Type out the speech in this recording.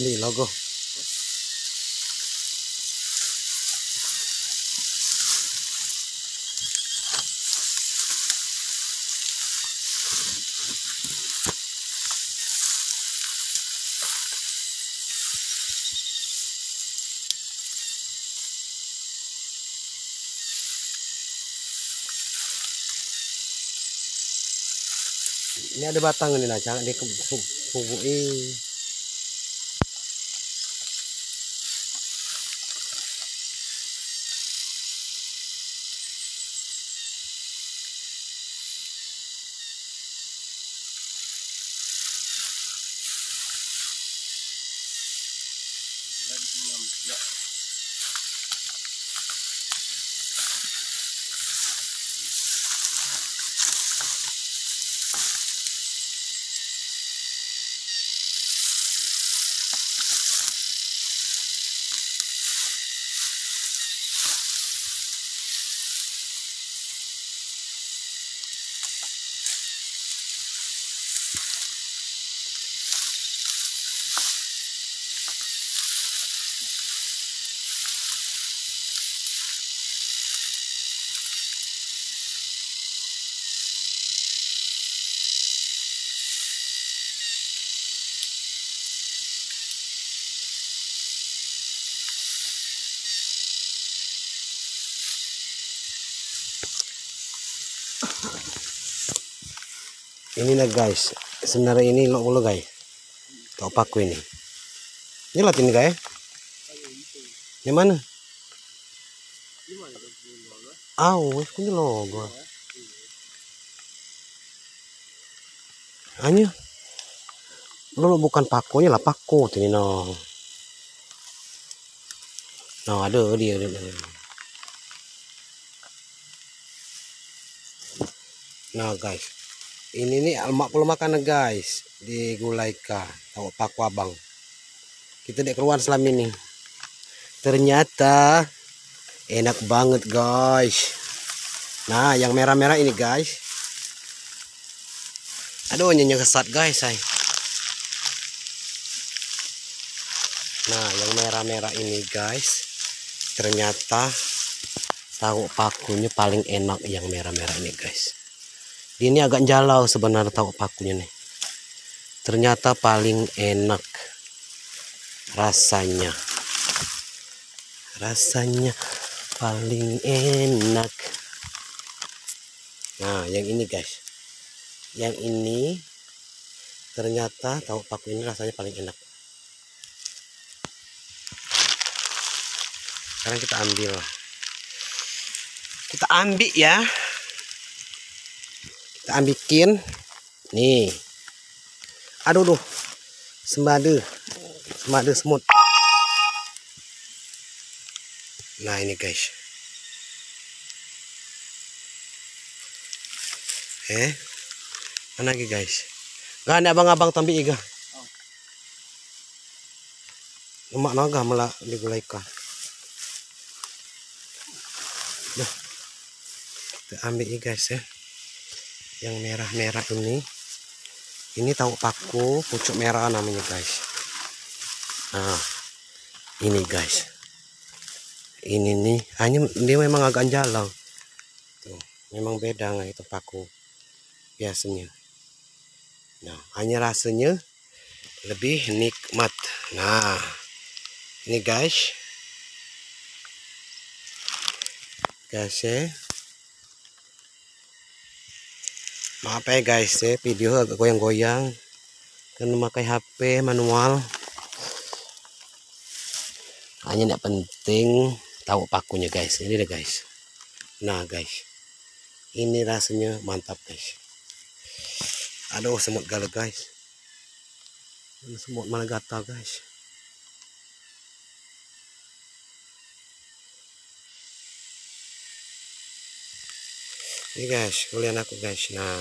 Ini logo. Ini ada batang ini lah, jangan dikubui. Ini lah guys, sebenarnya ini lo guys, tau paku ini. Ini lat ini guys. Di mana? Ini logo. Hanya, lo bukan pakunya lah paku ini no. No ada dia. Nah guys, ini nih almak belum makan guys di Gulaika, tahu paku abang. Kita dek keluar selama ini. Ternyata enak banget guys. Nah, yang merah-merah ini guys. Aduh, nyenyak kesat guys, say. Nah, yang merah-merah ini guys. Ternyata tahu pakunya paling enak yang merah-merah ini guys. Ini agak jalau sebenarnya tahu pakunya nih. Ternyata paling enak rasanya. Rasanya paling enak. Nah, yang ini guys. Yang ini ternyata tahu paku ini rasanya paling enak. Sekarang kita ambil. Kita ambil ya. Kita ambikin. Nih. Aduh. Semadu semut. Nah, ini guys. Mana lagi guys? Gak ada abang-abang tambi iga. Lemak naga malah digulaikan. Nah, kita ambil ini guys ya. Yang merah-merah ini. Ini tahu paku pucuk merah namanya guys. Nah, ini guys. Ini nih, hanya dia memang agak jalang. Tuh, memang beda nggak itu paku biasanya. Nah, hanya rasanya lebih nikmat. Nah, ini guys. Guys ya. Maaf ya guys ya, video agak goyang-goyang karena memakai HP manual. Hanya tidak penting tahu pakunya guys. Ini deh guys. Nah guys, ini rasanya mantap guys. Aduh, semut galak guys. Semut malah gatal guys. Ini guys, kalian aku guys. Nah.